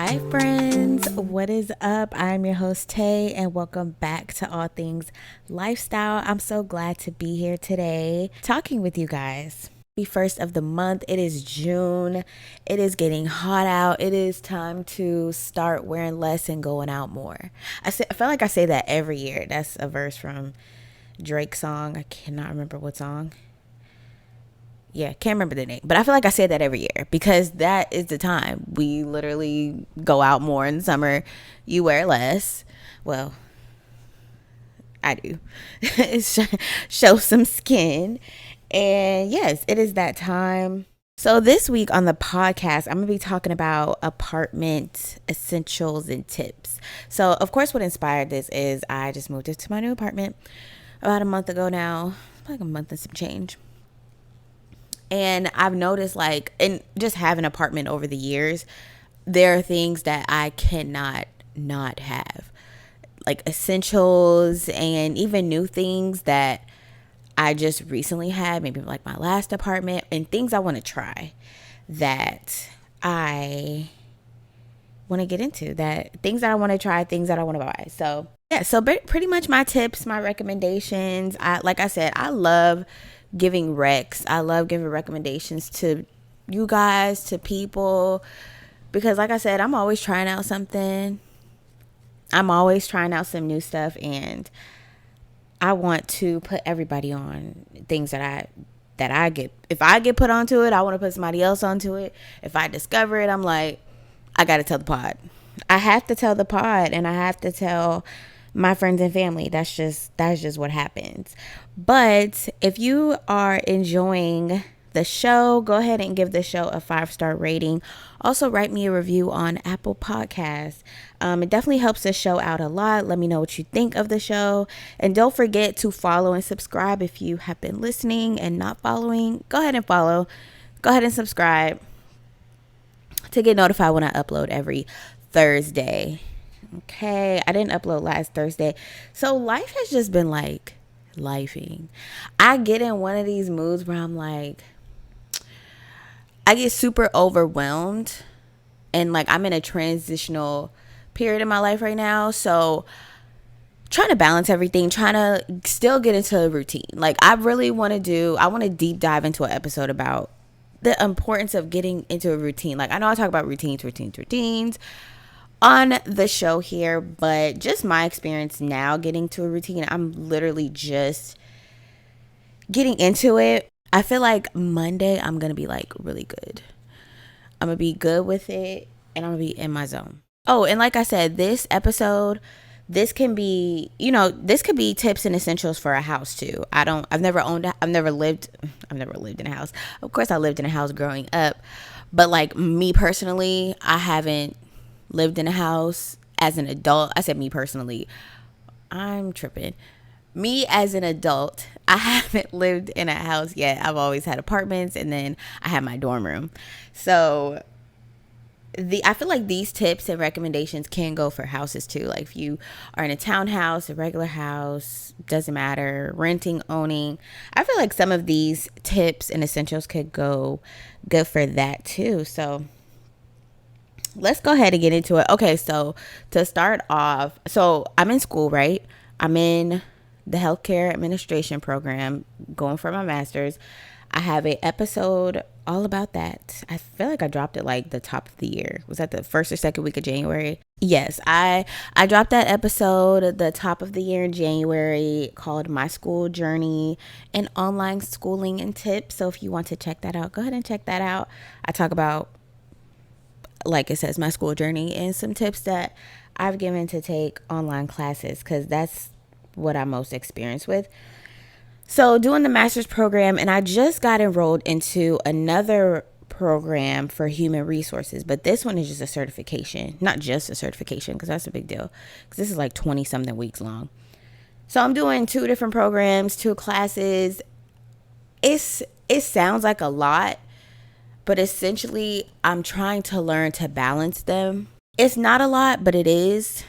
Hi, friends. What is up? I'm your host, Tay, and welcome back to All Things Lifestyle. I'm so glad to be here today talking with you guys. The first of the month. It is June. It is getting hot out. It is time to start wearing less and going out more. I feel like I say that every year. That's a verse from Drake's song. I cannot remember what song. Yeah, can't remember the name, but I feel like I say that every year because that is the time we literally go out more in the summer. You wear less. Well, I do. Show some skin. And yes, it is that time. So this week on the podcast, I'm going to be talking about apartment essentials and tips. So of course, what inspired this is I just moved into my new apartment about a month ago now, like a month and some change. And I've noticed, like, and just having an apartment over the years, there are things that I cannot not have, like essentials and even new things that I just recently had, maybe like my last apartment, and things I want to try that I want to get into, that things that I want to try, things that I want to buy. So yeah, so pretty much my tips, my recommendations. Like I said, I love giving recs. I love giving recommendations to you guys, to people, because like I said, I'm always trying out something. I'm always trying out some new stuff, and I want to put everybody on things that I get. If I get put onto it, I want to put somebody else onto it. If I discover it, I'm like, I got to tell the pod. I have to tell the pod, and I have to tell my friends and family. That's just what happens. But if you are enjoying the show, go ahead and give the show a 5-star rating. Also, write me a review on Apple Podcasts. It definitely helps the show out a lot. Let me know what you think of the show. And don't forget to follow and subscribe if you have been listening and not following. Go ahead and follow. Go ahead and subscribe to get notified when I upload every Thursday. Okay, I didn't upload last Thursday. So life has just been like lifing. I get in one of these moods where I'm like, I get super overwhelmed, and like I'm in a transitional period in my life right now. So trying to balance everything, trying to still get into a routine. Like I want to deep dive into an episode about the importance of getting into a routine. Like I know I talk about routines on the show here, but just my experience now getting to a routine, I'm literally just getting into it. I feel like Monday I'm going to be like really good. I'm going to be good with it, and I'm going to be in my zone. Oh, and like I said, this episode, this can be, this could be tips and essentials for a house too. I've never lived in a house. Of course I lived in a house growing up, but like me personally, I haven't lived in a house as an adult. I said me personally. I'm tripping. Me as an adult, I haven't lived in a house yet. I've always had apartments, and then I had my dorm room. So I feel like these tips and recommendations can go for houses too. Like if you are in a townhouse, a regular house, doesn't matter, renting, owning. I feel like some of these tips and essentials could go good for that too. So let's go ahead and get into it. Okay, so to start off, so I'm in school, right? I'm in the healthcare administration program, going for my master's. I have an episode all about that. I feel like I dropped it like the top of the year. Was that the first or second week of January? Yes, I dropped that episode the top of the year in January, called My School Journey and Online Schooling and Tips. So if you want to check that out, go ahead and check that out. I talk about, like it says, my school journey and some tips that I've given to take online classes, because that's what I'm most experienced with. So doing the master's program, and I just got enrolled into another program for human resources, but this one is just a certification, not just a certification, because that's a big deal, because this is like 20 something weeks long. So I'm doing 2 different programs, 2 classes. It sounds like a lot, but essentially I'm trying to learn to balance them. It's not a lot, but it is.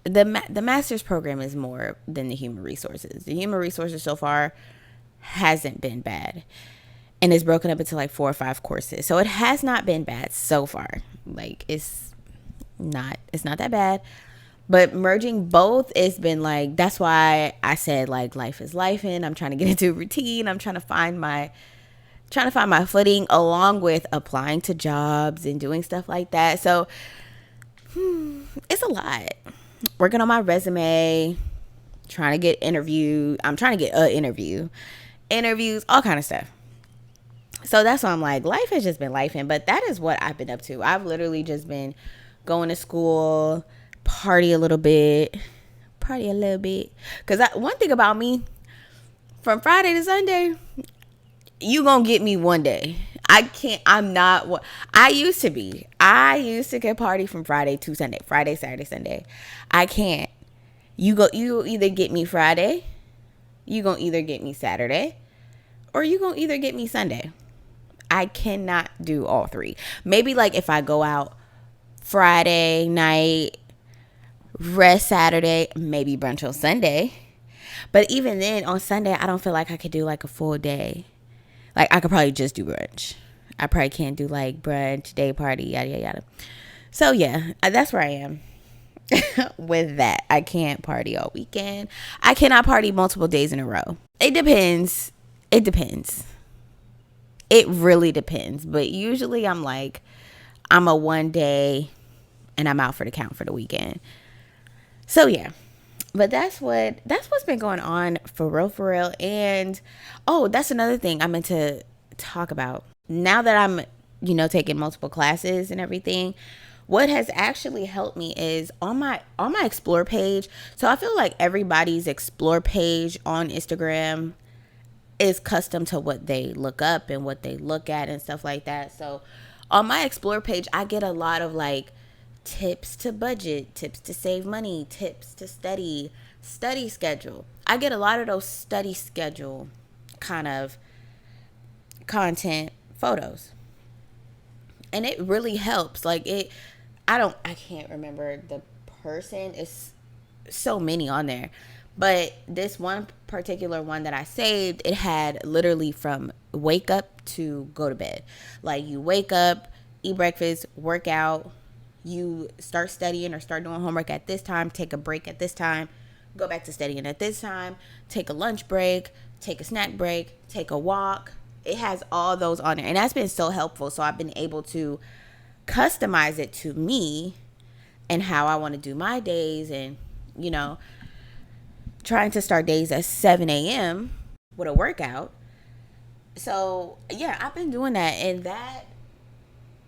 The master's program is more than the human resources. The human resources so far hasn't been bad, and it's broken up into like 4 or 5 courses. So it has not been bad so far. Like It's not that bad. But merging both, it's been like, that's why I said like life is life, and I'm trying to get into a routine. I'm trying to find my footing, along with applying to jobs and doing stuff like that. So it's a lot. Working on my resume, trying to get interviewed. I'm trying to get an interviews, all kind of stuff. So that's why I'm like, life has just been lifing. But that is what I've been up to. I've literally just been going to school, party a little bit. Because one thing about me, from Friday to Sunday, you gonna get me one day. I'm not what I used to be. I used to get party from Friday to Sunday. Friday, Saturday, Sunday. I can't. You either get me Friday, you gonna either get me Saturday, or you gonna either get me Sunday. I cannot do all three. Maybe like if I go out Friday night, rest Saturday, maybe brunch on Sunday. But even then, on Sunday, I don't feel like I could do like a full day. Like, I could probably just do brunch. I probably can't do like brunch, day party, yada, yada, yada. So yeah, that's where I am with that. I can't party all weekend. I cannot party multiple days in a row. It depends. It really depends. But usually I'm a one day and I'm out for the count for the weekend. So yeah. But that's what's been going on for real. And that's another thing I meant to talk about. Now that I'm, taking multiple classes and everything, what has actually helped me is on my explore page. So I feel like everybody's explore page on Instagram is custom to what they look up and what they look at and stuff like that. So on my explore page, I get a lot of like tips to budget, tips to save money, tips to study schedule. I get a lot of those study schedule kind of content photos. And it really helps. Like I can't remember the person. It's so many on there. But this one particular one that I saved, it had literally from wake up to go to bed. Like you wake up, eat breakfast, work out, you start studying or start doing homework at this time, take a break at this time, go back to studying at this time, take a lunch break, take a snack break, take a walk. It has all those on there. And that's been so helpful. So I've been able to customize it to me and how I want to do my days, and, trying to start days at 7 a.m. with a workout. So yeah, I've been doing that, and that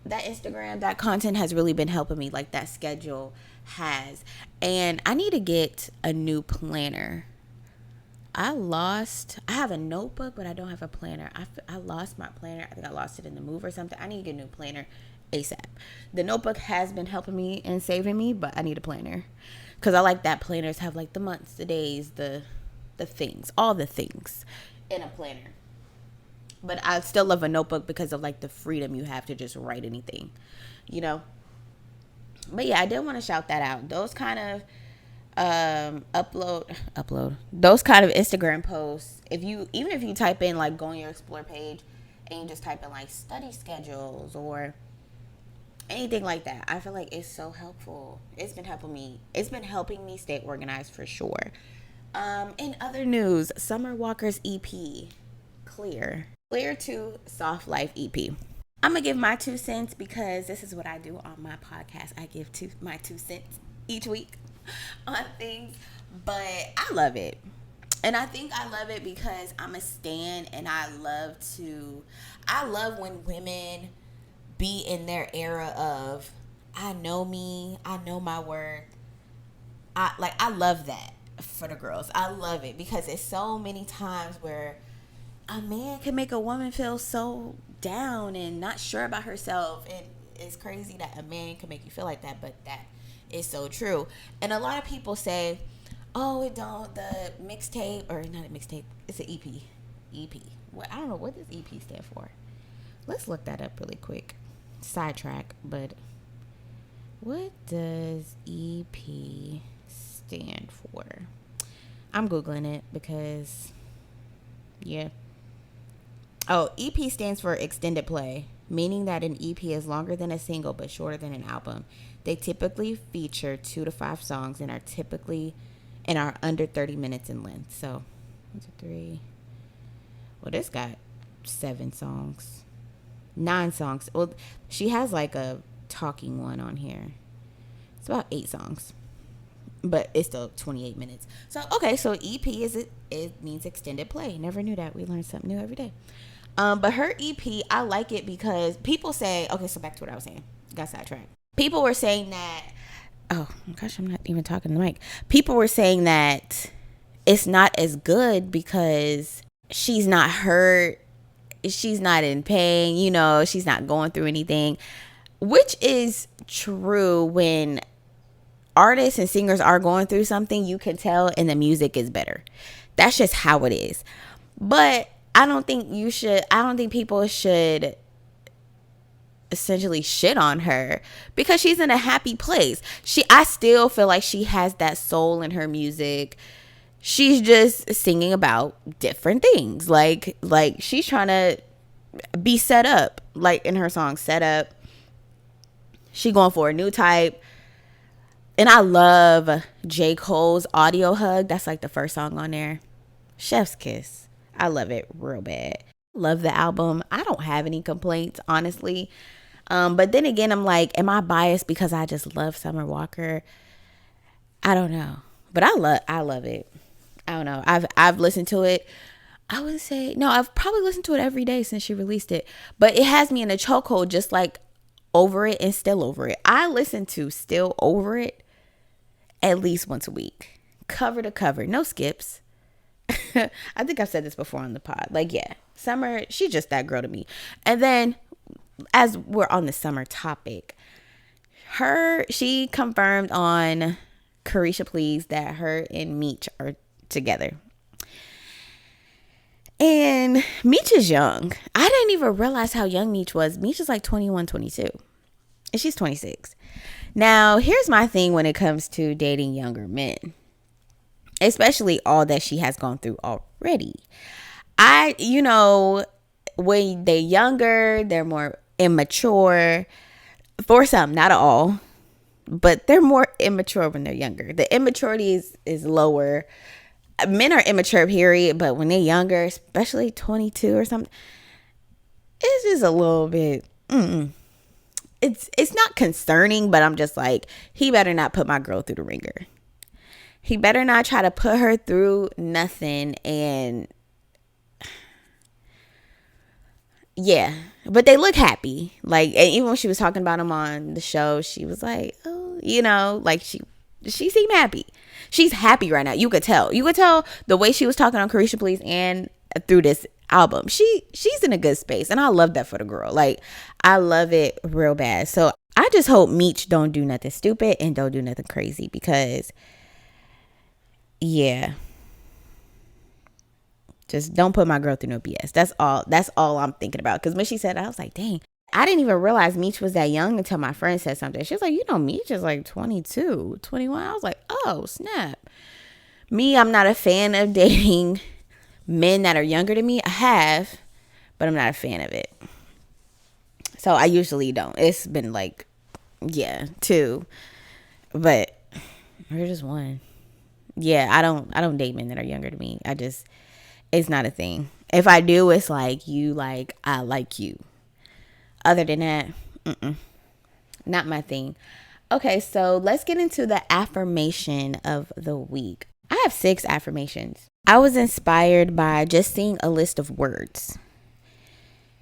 Instagram, that content has really been helping me. Like that schedule has. And I need to get a new planner. I have a notebook, but I don't have a planner. I lost my planner. I think I lost it in the move or something. I need to get a new planner ASAP. The notebook has been helping me and saving me, but I need a planner. Because I like that planners have like the months, the days, the things, all the things in a planner. But I still love a notebook because of like the freedom you have to just write anything, But yeah, I did want to shout that out. Those kind of upload those kind of Instagram posts. Even if you type in like go on your explore page and you just type in like study schedules or anything like that, I feel like it's so helpful. It's been helping me stay organized for sure. In other news, Summer Walker's EP, Clear 2 Soft Life EP. I'm going to give my 2 cents because this is what I do on my podcast. I give my 2 cents each week on things, but I love it. And I think I love it because I'm a stan, and I love when women be in their era of, I know me, I know my worth. I love that for the girls. I love it because it's so many times where a man can make a woman feel so down and not sure about herself, and it's crazy that a man can make you feel like that, but that is so true. And a lot of people say, oh, it don't, the mixtape, or not a mixtape, it's an EP. What, I don't know, what does EP stand for? Let's look that up really quick. Sidetrack, but what does EP stand for? I'm Googling it because, yeah. Oh, EP stands for extended play, meaning that an EP is longer than a single but shorter than an album. They typically feature 2 to 5 songs and are under 30 minutes in length. So, 1, 2, 3. Well, this got 7 songs. 9 songs. Well, she has like a talking one on here. It's about 8 songs. But it's still 28 minutes. So, okay, so EP it means extended play. Never knew that. We learn something new every day. But her EP, I like it because people say, okay, so back to what I was saying. Got sidetracked. People were saying that, oh gosh, I'm not even talking to the mic. People were saying that it's not as good because she's not hurt. She's not in pain. You know, she's not going through anything, which is true. When artists and singers are going through something, you can tell, and the music is better. That's just how it is. But I don't think people should essentially shit on her because she's in a happy place. I still feel like she has that soul in her music. She's just singing about different things. Like she's trying to be set up, like in her song Set Up. She going for a new type. And I love J. Cole's Audio Hug. That's like the first song on there. Chef's Kiss. I love it real bad. Love the album. I don't have any complaints, honestly. But then again, I'm like, am I biased because I just love Summer Walker? I don't know. But I love it. I don't know. I've listened to it. I would say, no, I've probably listened to it every day since she released it. But it has me in a chokehold, just like Over It and Still Over It. I listen to Still Over It at least once a week. Cover to cover. No skips. I think I've said this before on the pod. Like, yeah, Summer, she's just that girl to me. And then, as we're on the Summer topic, she confirmed on Carisha Please that her and Meech are together. And Meech is young. I didn't even realize how young Meech was. Meech is like 21, 22. And she's 26. Now, here's my thing when it comes to dating younger men. Especially all that she has gone through already. When they're younger, they're more immature. For some, not all. But they're more immature when they're younger. The immaturity is lower. Men are immature, period. But when they're younger, especially 22 or something, it's just a little bit... It's not concerning, but I'm just like, he better not put my girl through the ringer. He better not try to put her through nothing. And yeah, but they look happy. Like, and even when she was talking about him on the show, she was like, oh, like she seemed happy. She's happy right now. You could tell the way she was talking on Carisha Please and through this album. She's in a good space. And I love that for the girl. Like, I love it real bad. So I just hope Meech don't do nothing stupid and don't do nothing crazy because... yeah. Just don't put my girl through no BS. That's all I'm thinking about. Because when she said that, I was like, dang. I didn't even realize Meech was that young until my friend said something. She was like, Meech is like 22, 21. I was like, oh, snap. Me, I'm not a fan of dating men that are younger than me. I have, but I'm not a fan of it. So I usually don't. It's been like, 2. But we're just 1. Yeah, I don't date men that are younger than me. It's not a thing. If I do, it's like I like you. Other than that, not my thing. Okay, so let's get into the affirmation of the week. I have 6 affirmations. I was inspired by just seeing a list of words.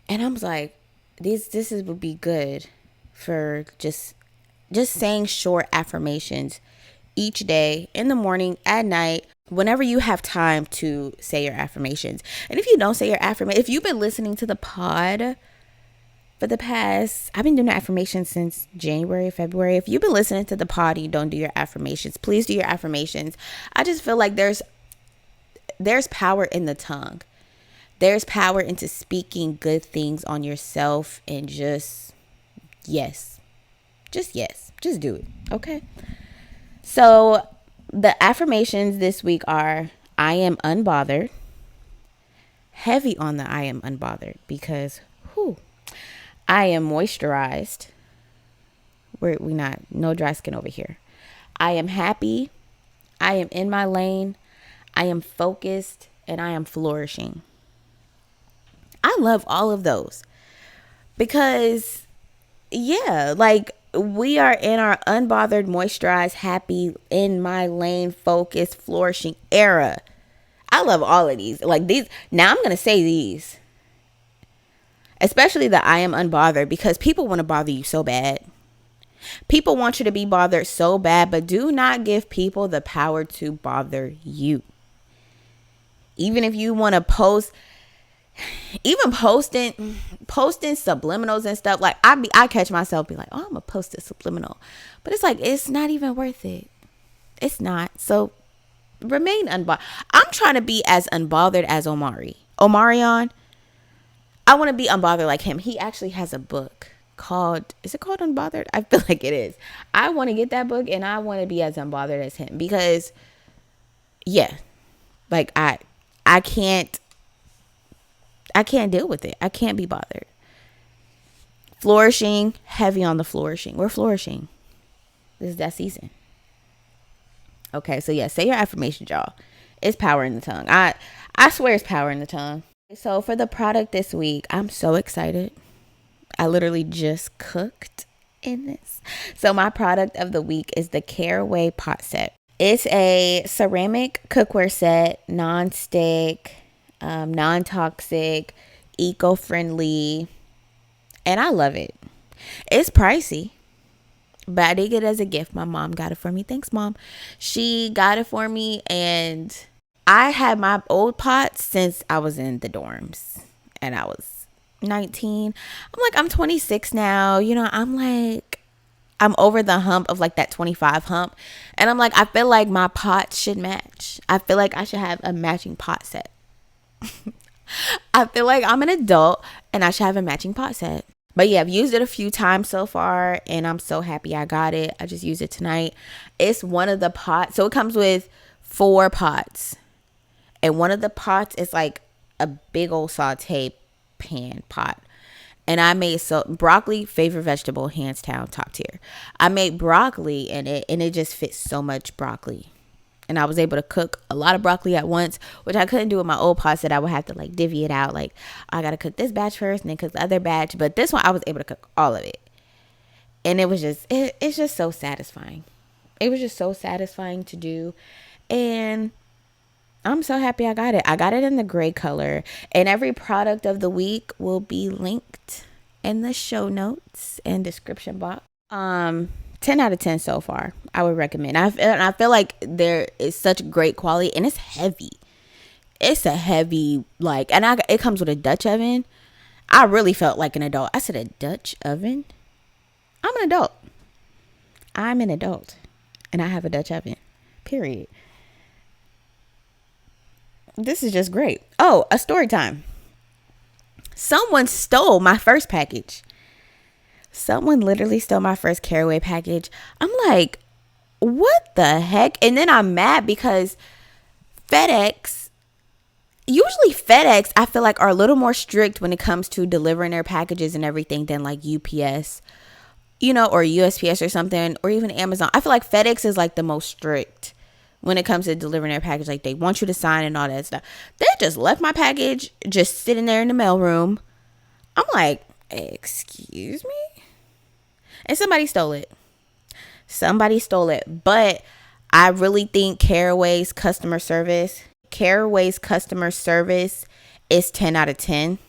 And I was like, this would be good for just saying short affirmations each day, in the morning, at night, whenever you have time to say your affirmations. And if you don't say your affirmation, if you've been listening to the pod for the past, I've been doing affirmations since January, February. If you've been listening to the pod and you don't do your affirmations, please do your affirmations. I just feel like there's power in the tongue. There's power into speaking good things on yourself and just yes. Just do it. Okay. So the affirmations this week are, I am unbothered. Heavy on the I am unbothered because, I am moisturized. We not, no dry skin over here. I am happy. I am in my lane. I am focused, and I am flourishing. I love all of those because, yeah, like we are in our unbothered, moisturized, happy, in my lane, focused, flourishing era. I love all of these. Like these, now I'm going to say these, especially the I am unbothered, because people want to bother you so bad. People want you to be bothered so bad, but do not give people the power to bother you. Even if you want to post, even posting subliminals and stuff, like I catch myself be like, oh, I'm gonna post a subliminal, but it's like, it's not even worth it. It's not. So remain unbothered. I'm trying to be as unbothered as Omarion. I want to be unbothered like him. He actually has a book called, is it called Unbothered? I feel like it is. I want to get that book, and I want to be as unbothered as him, because yeah, like I can't deal with it. I can't be bothered. Flourishing, heavy on the flourishing. We're flourishing. This is that season. Okay, so yeah, say your affirmations, y'all. It's power in the tongue. I swear it's power in the tongue. So for the product this week, I'm so excited. I literally just cooked in this. So my product of the week is the Caraway pot set. It's a ceramic cookware set, non-stick, non-toxic, eco-friendly, and I love it. It's pricey, but I did get it as a gift. My mom got it for me. Thanks, Mom. She got it for me, and I had my old pot since I was in the dorms, and I was 19. I'm 26 now. You know, I'm over the hump of like that 25 hump. And I'm like, I feel like my pot should match. I feel like I should have a matching pot set. I feel like I'm an adult and I should have a matching pot set. But yeah, I've used it a few times so far, and I'm so happy I got it. I just used it tonight. It's one of the pots. So it comes with 4 pots. And one of the pots is like a big old saute pan pot. And I made broccoli, favorite vegetable, hands down, top tier. I made broccoli in it, and it just fits so much broccoli. And I was able to cook a lot of broccoli at once, which I couldn't do with my old pots that I would have to like divvy it out. Like, I got to cook this batch first and then cook the other batch. But this one, I was able to cook all of it. And it was just, it's just so satisfying. It was just so satisfying to do. And I'm so happy I got it. I got it in the gray color. And every product of the week will be linked in the show notes and description box. 10 out of 10 so far. I would recommend. I feel like there is such great quality, and it's heavy. It's a heavy, like, and it comes with a Dutch oven. I really felt like an adult. I said a Dutch oven? I'm an adult. I'm an adult. And I have a Dutch oven. Period. This is just great. Oh, a story time. Someone stole my first package. Someone literally stole my first Caraway package. I'm like, what the heck? And then I'm mad because usually FedEx, I feel like, are a little more strict when it comes to delivering their packages and everything than like UPS, you know, or USPS or something, or even Amazon. I feel like FedEx is like the most strict when it comes to delivering their package. Like, they want you to sign and all that stuff. They just left my package just sitting there in the mailroom. I'm like, excuse me? And somebody stole it. But I really think Caraway's customer service is 10 out of 10.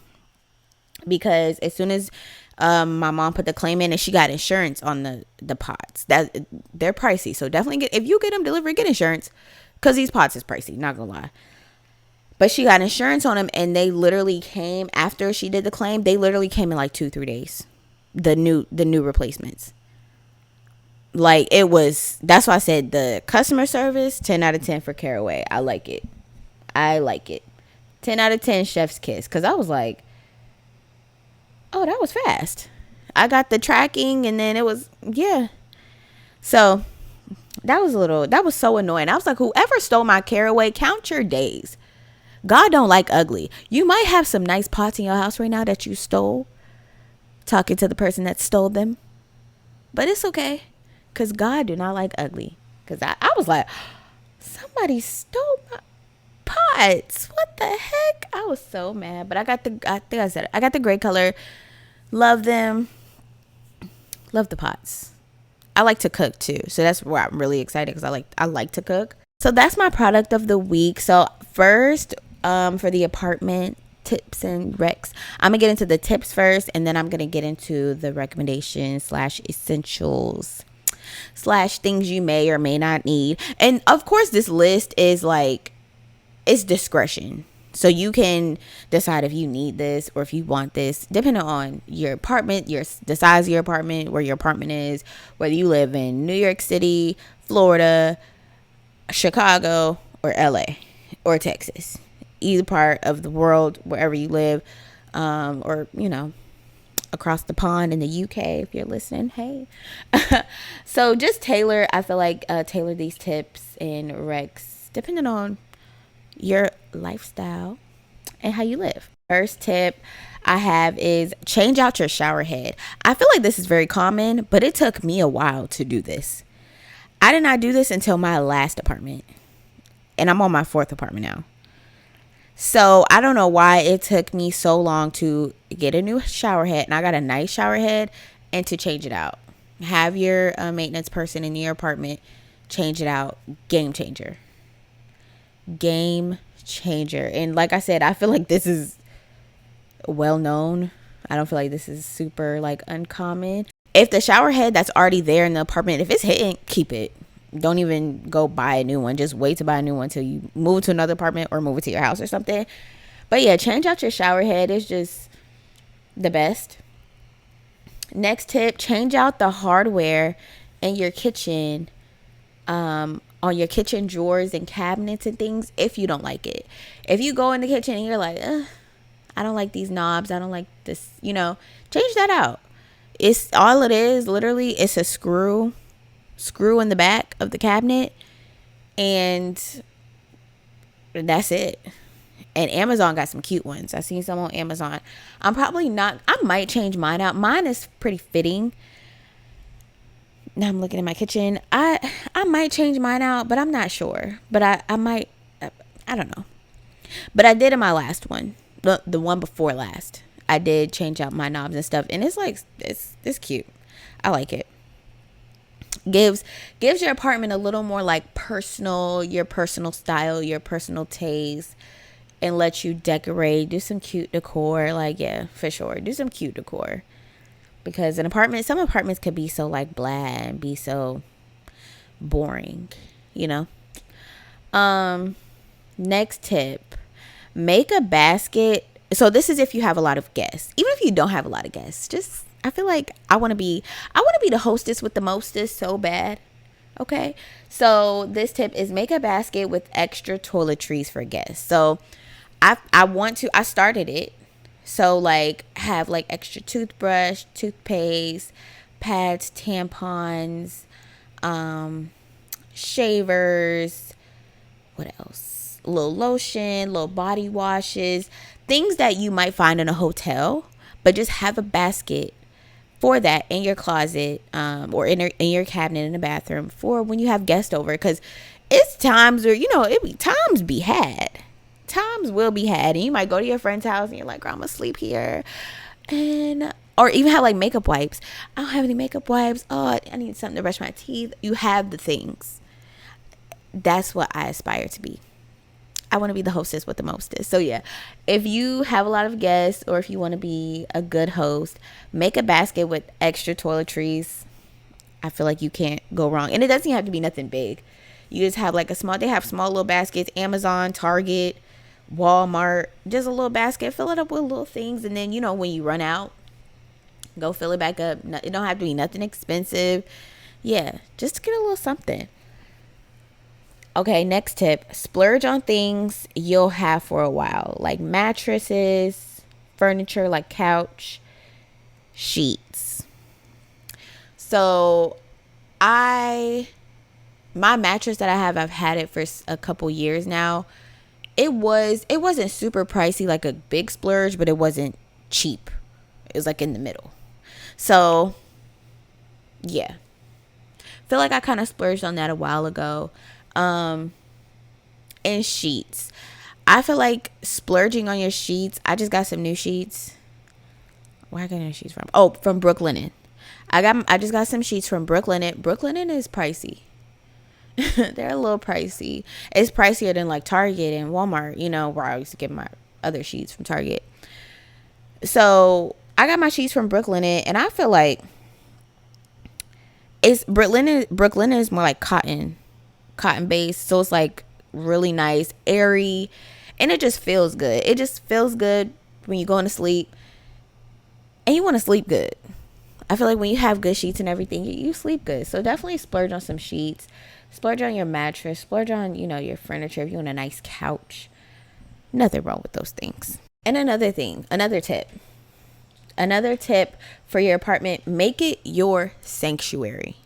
Because as soon as my mom put the claim in, and she got insurance on the pots, that they're pricey. So definitely if you get them delivered, get insurance, because these pots is pricey, not gonna lie. But she got insurance on them, and they literally came after she did the claim. They literally came in like 2-3 days. The new replacements. Like, it was, that's why I said the customer service, 10 out of 10 for Caraway. I like it. 10 out of 10 chef's kiss. Because I was like, oh, that was fast. I got the tracking, and then it was, yeah. So that was so annoying. I was like, whoever stole my Caraway, count your days. God don't like ugly. You might have some nice pots in your house right now that you stole, talking to the person that stole them. But it's okay, because God do not like ugly. Because I was like, somebody stole my pots. What the heck? I was so mad. But I think I said it. I got the gray color. Love them. Love the pots. I like to cook too. So that's where I'm really excited, because I like to cook. So that's my product of the week. So first, for the apartment tips and recs, I'm gonna get into the tips first, and then I'm gonna get into the recommendations / essentials / things you may or may not need. And of course, this list is like, it's discretion. So you can decide if you need this or if you want this, depending on your apartment, the size of your apartment, where your apartment is, whether you live in New York City, Florida, Chicago, or LA, or Texas. Either part of the world, wherever you live, or, across the pond in the UK, if you're listening, hey. So just I feel like tailor these tips and recs depending on your lifestyle and how you live. First tip I have is change out your shower head. I feel like this is very common, but it took me a while to do this. I did not do this until my last apartment, and I'm on my 4th apartment now. So I don't know why it took me so long to get a new shower head, and I got a nice shower head, and to change it out. Have your maintenance person in your apartment change it out. Game changer. Game changer. And like I said, I feel like this is well known. I don't feel like this is super like uncommon. If the shower head that's already there in the apartment, if it's hitting, keep it. Don't even go buy a new one. Just wait to buy a new one till you move to another apartment or move it to your house or something. But yeah, change out your shower head. It's just the best. Next tip, change out the hardware in your kitchen, on your kitchen drawers and cabinets and things, if you don't like it. If you go in the kitchen and you're like, I don't like these knobs, I don't like this, change that out. It's all it is, literally, it's a screw in the back of the cabinet, and that's it. And Amazon got some cute ones. I seen some on Amazon. I might change mine out. Mine is pretty fitting. Now I'm looking at my kitchen. I might change mine out, but I'm not sure. But I might, I don't know. But I did in my last one, the one before last. I did change out my knobs and stuff, and it's like, it's cute. I like it. Gives your apartment a little more like your personal style, your personal taste, and let you decorate, do some cute decor. Like, yeah, for sure, do some cute decor. Because some apartments could be so like bland and be so boring, Next tip, make a basket. So this is if you have a lot of guests. Even if you don't have a lot of guests, I feel like I want to be the hostess with the mostest so bad. Okay. So this tip is make a basket with extra toiletries for guests. So I started it. So like have like extra toothbrush, toothpaste, pads, tampons, shavers, what else? A little lotion, little body washes, things that you might find in a hotel, but just have a basket for that in your closet, or in your cabinet in the bathroom for when you have guests over. Because it's times where, times be had. Times will be had, and you might go to your friend's house and you're like, girl, I'm gonna sleep here, or even have like makeup wipes. I don't have any makeup wipes. Oh, I need something to brush my teeth. You have the things. That's what I aspire to be. I want to be the hostess with the mostest. So yeah, if you have a lot of guests, or if you want to be a good host, make a basket with extra toiletries. I feel like you can't go wrong, and it doesn't have to be nothing big. You just have like they have small little baskets, Amazon, Target, Walmart, just a little basket, fill it up with little things, and then when you run out, go fill it back up. It don't have to be nothing expensive. Yeah, just get a little something. Okay, next tip, splurge on things you'll have for a while, like mattresses, furniture like couch, sheets. So my mattress that I have, I've had it for a couple years now. It wasn't super pricey, like a big splurge, but it wasn't cheap. It was like in the middle. So yeah, feel like I kind of splurged on that a while ago. And sheets, I feel like splurging on your sheets. I just got some new sheets. Where I got new sheets from? Oh, from Brooklinen. I just got some sheets from Brooklinen. Brooklinen is pricey. They're a little pricey. It's pricier than like Target and Walmart, where I used to get my other sheets from Target. So I got my sheets from Brooklinen, and I feel like it's Brooklinen is more like cotton based. So it's like really nice, airy, and it just feels good. It just feels good when you're going to sleep, and you want to sleep good. I feel like when you have good sheets and everything, you sleep good. So definitely splurge on some sheets. Splurge on your mattress. Splurge on, your furniture. If you want a nice couch. Nothing wrong with those things. And another tip for your apartment, make it your sanctuary.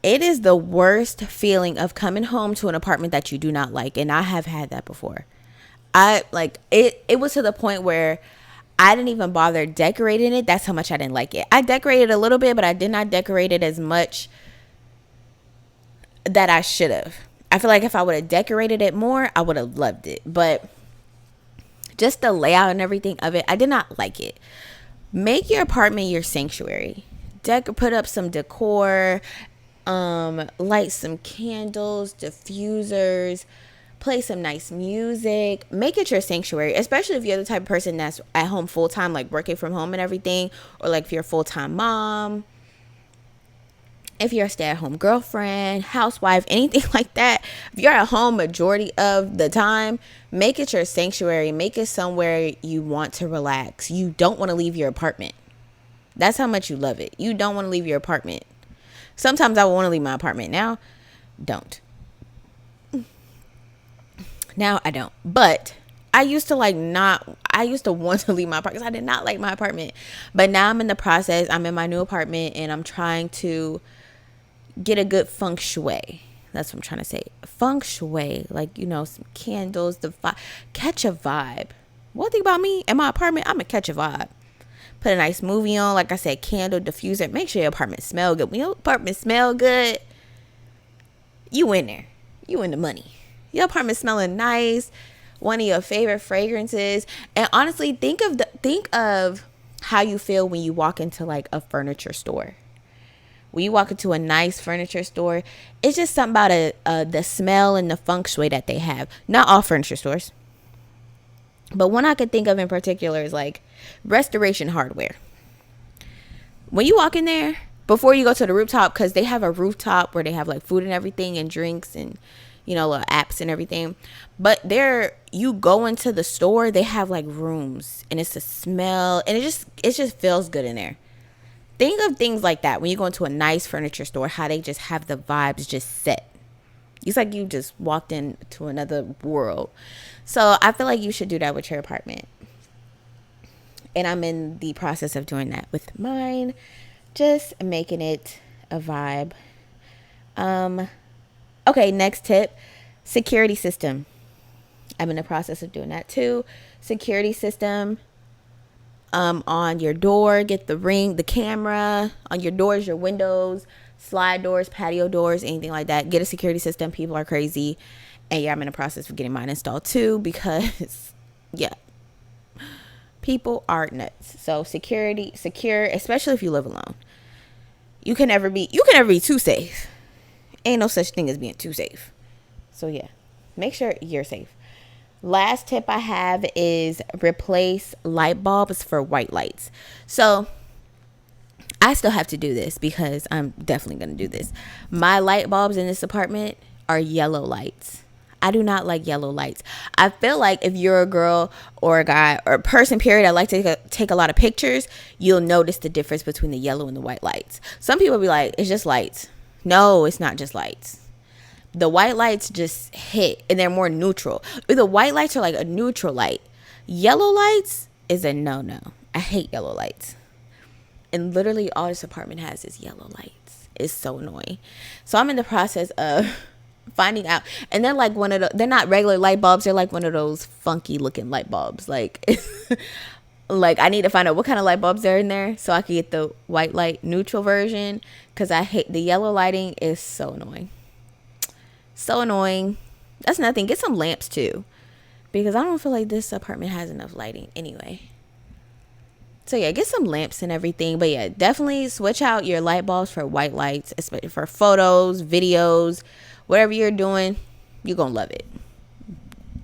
It is the worst feeling of coming home to an apartment that you do not like. And I have had that before. It was to the point where I didn't even bother decorating it. That's how much I didn't like it. I decorated a little bit, but I did not decorate it as much that I should have. I feel like if I would have decorated it more, I would have loved it. But just the layout and everything of it, I did not like it. Make your apartment your sanctuary. Put up some decor, light some candles, diffusers, play some nice music. Make it your sanctuary, especially if you're the type of person that's at home full time, like working from home and everything, or like if you're a full time mom, if you're a stay-at-home girlfriend, housewife, anything like that. If you're at home majority of the time, make it your sanctuary. Make it somewhere you want to relax. You don't want to leave your apartment. That's how much you love it. You don't want to leave your apartment. Sometimes I want to leave my apartment. Now, don't. Now I don't. But I used to want to leave my apartment because I did not like my apartment. But now I'm in the process. I'm in my new apartment and I'm trying to get a good feng shui. That's what I'm trying to say. Feng shui. Like, some candles, catch a vibe. One thing about me in my apartment, I'm going to catch a vibe. Put a nice movie on. Like I said, candle, diffuser. Make sure your apartment smell good. When your apartment smell good, you in there. You in the money. Your apartment smelling nice. One of your favorite fragrances. And honestly, think of how you feel when you walk into like a furniture store. When you walk into a nice furniture store, it's just something about the smell and the feng shui that they have. Not all furniture stores, but one I could think of in particular is like Restoration Hardware. When you walk in there, before you go to the rooftop, because they have a rooftop where they have like food and everything and drinks and little apps and everything. But you go into the store, they have like rooms and it's a smell and it just feels good in there. Think of things like that when you go into a nice furniture store, how they just have the vibes just set. It's like you just walked into another world. So I feel like you should do that with your apartment. And I'm in the process of doing that with mine. Just making it a vibe. Okay, next tip. Security system. I'm in the process of doing that too. Security system. On your door, get the camera on your doors, your windows, slide doors, patio doors, anything like that. Get a security system. People are crazy. And yeah, I'm in the process of getting mine installed too because yeah, people are nuts. So secure, especially if you live alone. You can never be too safe. Ain't no such thing as being too safe. So yeah, make sure you're safe. Last tip I have is replace light bulbs for white lights. So I still have to do this because I'm definitely going to do this. My light bulbs in this apartment are yellow lights. I do not like yellow lights. I feel like if you're a girl or a guy or a person, period, I like to take a lot of pictures, you'll notice the difference between the yellow and the white lights. Some people be like, it's just lights. No, it's not just lights. The white lights just hit and they're more neutral. The white lights are like a neutral light. Yellow lights is a no-no. I hate yellow lights. And literally all this apartment has is yellow lights. It's so annoying. So I'm in the process of finding out. And they're like they're not regular light bulbs. They're like one of those funky looking light bulbs. Like Like, I need to find out what kind of light bulbs are in there so I can get the white light neutral version, because I hate the yellow lighting. Is so annoying. So annoying. That's nothing. Get some lamps too, because I don't feel like this apartment has enough lighting anyway. So yeah, get some lamps and everything. But yeah, definitely switch out your light bulbs for white lights, especially for photos, videos, whatever you're doing. You're gonna love it.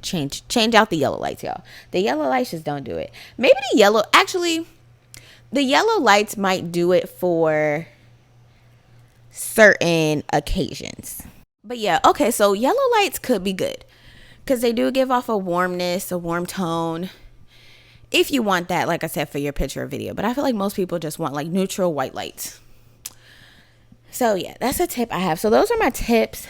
Change out the yellow lights, y'all. The yellow lights just don't do it. Maybe the yellow lights might do it for certain occasions. But yeah, okay, so yellow lights could be good because they do give off a warmness, a warm tone. If you want that, like I said, for your picture or video. But I feel like most people just want like neutral white lights. So yeah, that's a tip I have. So those are my tips.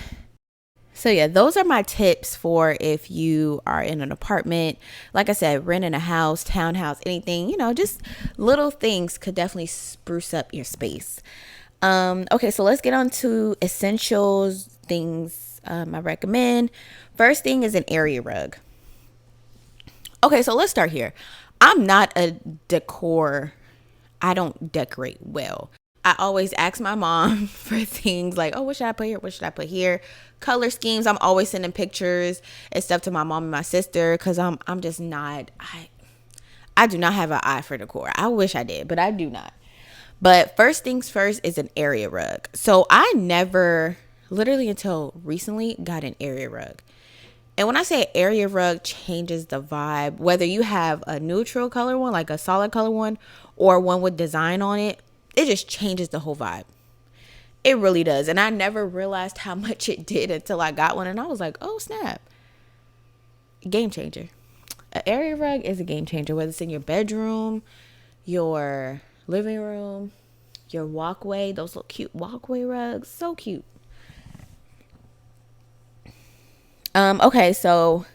So yeah, those are my tips for if you are in an apartment. Like I said, renting a house, townhouse, anything, just little things could definitely spruce up your space. Okay, so let's get on to essentials, things I recommend. First thing is an area rug. Okay, so let's start here. I'm not a decor. I don't decorate well. I always ask my mom for things like, oh, what should I put here? What should I put here? Color schemes. I'm always sending pictures and stuff to my mom and my sister because I'm just not. I do not have an eye for decor. I wish I did, but I do not. But first things first is an area rug. So I never, literally until recently, got an area rug. And when I say area rug changes the vibe, whether you have a neutral color one, like a solid color one, or one with design on it, it just changes the whole vibe. It really does. And I never realized how much it did until I got one. And I was like, oh, snap. Game changer. An area rug is a game changer, whether it's in your bedroom, your living room, your walkway, those little cute walkway rugs. So cute. Okay, so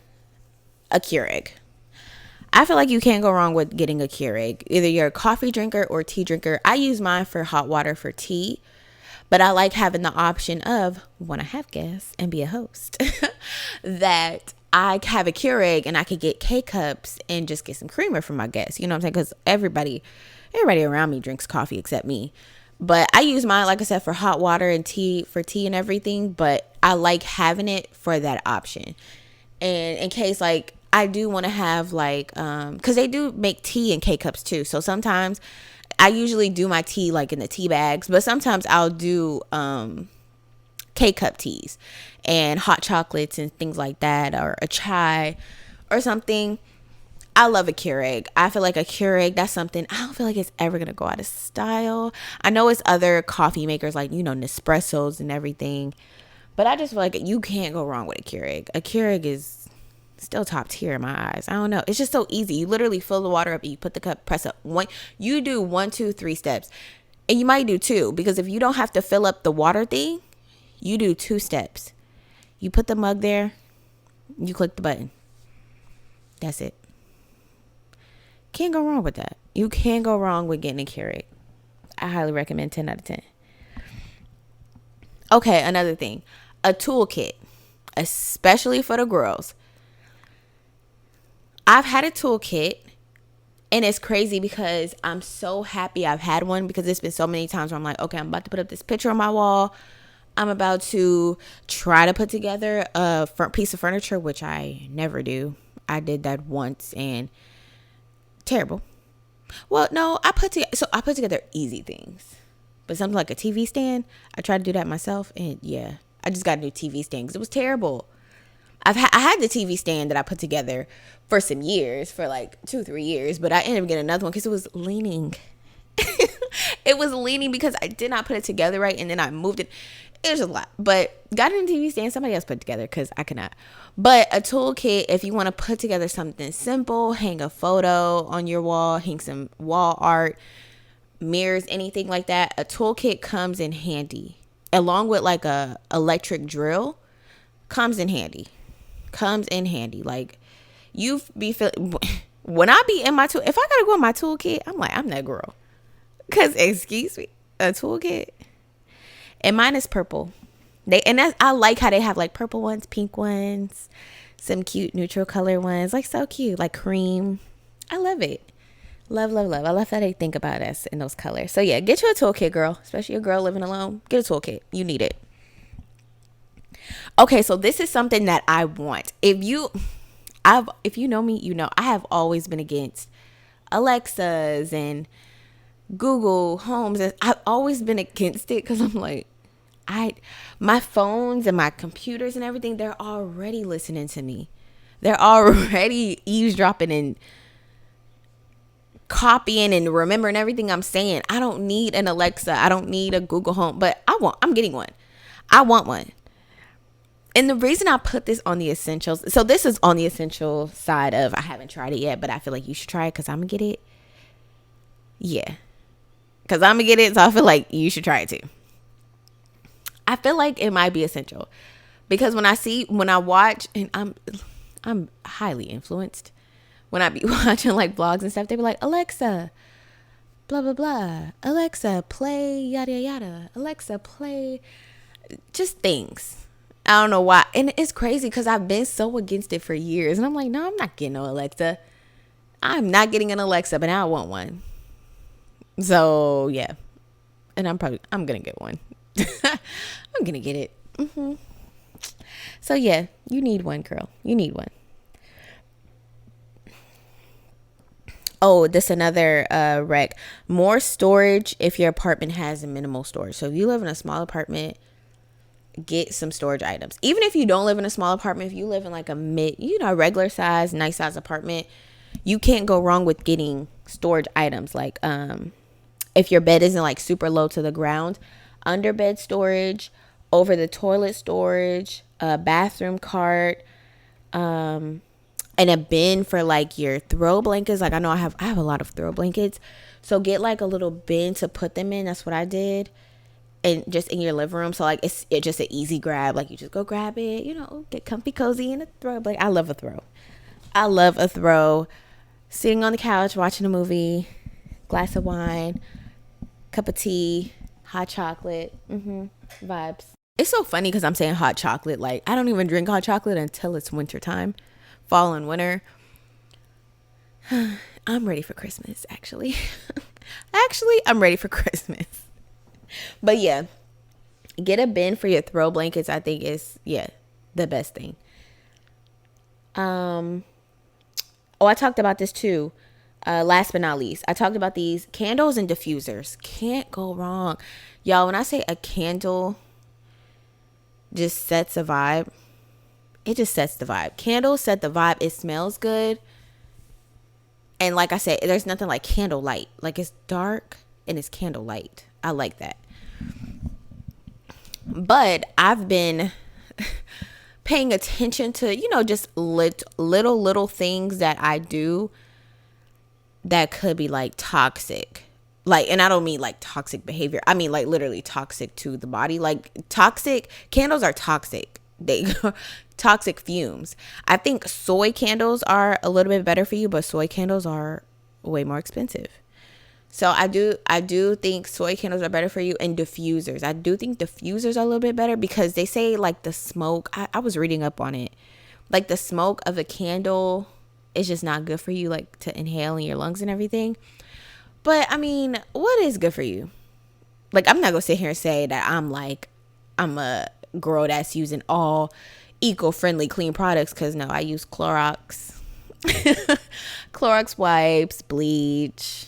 a Keurig. I feel like you can't go wrong with getting a Keurig. Either you're a coffee drinker or tea drinker. I use mine for hot water for tea, but I like having the option of, when I have guests and be a host, that I have a Keurig and I could get K-cups and just get some creamer for my guests. You know what I'm saying? Because everybody around me drinks coffee except me. But I use mine, like I said, for hot water and tea, for tea and everything. But I like having it for that option. And in case, like, I do want to have, like, because they do make tea in K-cups too. So sometimes I usually do my tea, like, in the tea bags. But sometimes I'll do K-cup teas and hot chocolates and things like that, or a chai or something. I love a Keurig. I feel like a Keurig, that's something, I don't feel like it's ever going to go out of style. I know it's other coffee makers like, Nespressos and everything. But I just feel like you can't go wrong with a Keurig. A Keurig is still top tier in my eyes. I don't know. It's just so easy. You literally fill the water up. You put the cup, press up. You do 1, 2, 3 steps. And you might do 2. Because if you don't have to fill up the water thing, you do 2 steps. You put the mug there. You click the button. That's it. Can't go wrong with that. You can't go wrong with getting a Keurig. I highly recommend 10 out of 10. Okay, another thing. A toolkit. Especially for the girls. I've had a toolkit. And it's crazy because I'm so happy I've had one. Because it's been so many times where I'm like, okay, I'm about to put up this picture on my wall. I'm about to try to put together a piece of furniture. Which I never do. I did that once and terrible. Well, no, I put together easy things, but something like a TV stand, I tried to do that myself, and yeah, I just got a new TV stand because it was terrible. I had the TV stand that I put together for some years, for like 2-3 years, but I ended up getting another one because it was leaning. It was leaning because I did not put it together right, and then I moved it. It was just a lot, but got a new TV stand. Somebody else put it together because I could not. But a toolkit, if you want to put together something simple, hang a photo on your wall, hang some wall art, mirrors, anything like that, a toolkit comes in handy. Along with like a electric drill, comes in handy. Like, when I be in my tool, if I gotta go in my toolkit, I'm like, I'm that girl. Cause excuse me, a toolkit. And mine is purple. I like how they have like purple ones, pink ones, some cute neutral color ones, like so cute, like cream. I love it. Love, love, love. I love how they think about us in those colors. So yeah, get you a toolkit, girl. Especially a girl living alone. Get a toolkit. You need it. Okay, so this is something that I want. If you know me, you know I have always been against Alexas and Google Homes. I've always been against it because I'm like, my phones and my computers and everything, they're already listening to me. They're already eavesdropping and copying and remembering everything I'm saying. I don't need an Alexa. I don't need a Google Home, but I'm getting one. I want one. And the reason I put this on the essentials, so this is on the essential side of, I haven't tried it yet, but I feel like you should try it because I'm going to get it. Yeah. Because I'm going to get it, so I feel like you should try it too. I feel like it might be essential. Because when I watch, and I'm highly influenced. When I be watching like vlogs and stuff, they be like, Alexa, blah, blah, blah. Alexa, play yada, yada. Alexa, play just things. I don't know why. And it's crazy because I've been so against it for years. And I'm like, no, I'm not getting no Alexa. I'm not getting an Alexa, but now I want one. So, yeah. And I'm going to get one. I'm going to get it. Mm-hmm. So, yeah, you need one, girl. You need one. Oh, this another rec. More storage if your apartment has a minimal storage. So if you live in a small apartment, get some storage items. Even if you don't live in a small apartment, if you live in like a regular size, nice size apartment, you can't go wrong with getting storage items. Like if your bed isn't like super low to the ground, under bed storage, over the toilet storage, a bathroom cart, and a bin for like your throw blankets. Like I know I have a lot of throw blankets. So get like a little bin to put them in. That's what I did. And just in your living room. So like it's just an easy grab. Like you just go grab it, get comfy cozy in a throw blanket. I love a throw. I love a throw. Sitting on the couch, watching a movie, glass of wine, cup of tea, hot chocolate. Vibes. It's so funny because I'm saying hot chocolate. Like I don't even drink hot chocolate until it's winter time. Fall and winter. I'm ready for Christmas, actually. I'm ready for Christmas. But yeah, get a bin for your throw blankets. I think is the best thing. I talked about this too. Last but not least, I talked about these candles and diffusers. Can't go wrong, y'all. When I say a candle just sets a vibe, it just sets the vibe. Candles set the vibe. It smells good. And like I said, there's nothing like candlelight. Like it's dark and it's candlelight. I like that. But I've been paying attention to, just little things that I do that could be like toxic. Like, and I don't mean like toxic behavior. I mean like literally toxic to the body. Like candles are toxic. They toxic fumes. I think soy candles are a little bit better for you, but soy candles are way more expensive. So I do think soy candles are better for you, and diffusers. I do think diffusers are a little bit better because they say like the smoke. I was reading up on it. Like the smoke of a candle is just not good for you, like to inhale in your lungs and everything. But I mean, what is good for you? Like I'm not gonna sit here and say that I'm a girl that's using all eco-friendly clean products, because no, I use Clorox Clorox wipes, bleach,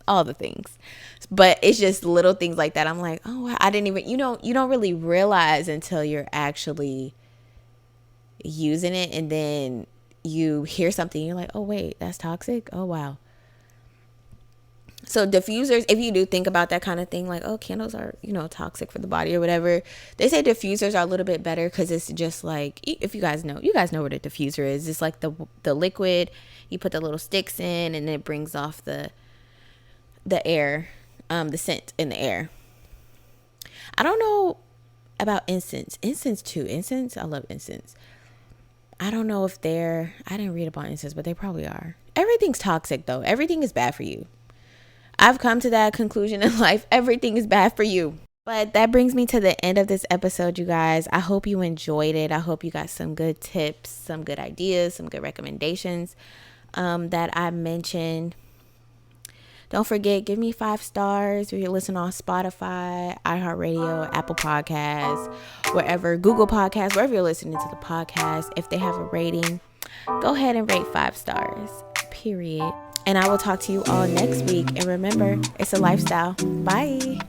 all the things. But it's just little things like that. I'm like, oh, I didn't even, you don't really realize until you're actually using it, and then you hear something, you're like, oh wait, that's toxic. Oh wow. So diffusers, if you do think about that kind of thing, like, oh, candles are, toxic for the body or whatever, they say diffusers are a little bit better because it's just like, if you guys know what a diffuser is. It's like the liquid, you put the little sticks in, and it brings off the air, the scent in the air. I don't know about incense. Incense too. I love incense. I don't know if I didn't read about incense, but they probably are. Everything's toxic though. Everything is bad for you. I've come to that conclusion in life. Everything is bad for you. But that brings me to the end of this episode, you guys. I hope you enjoyed it. I hope you got some good tips, some good ideas, some good recommendations that I mentioned. Don't forget, give me 5 stars if you're listening on Spotify, iHeartRadio, Apple Podcasts, wherever, Google Podcasts, wherever you're listening to the podcast. If they have a rating, go ahead and rate 5 stars, period. And I will talk to you all next week. And remember, it's a lifestyle. Bye.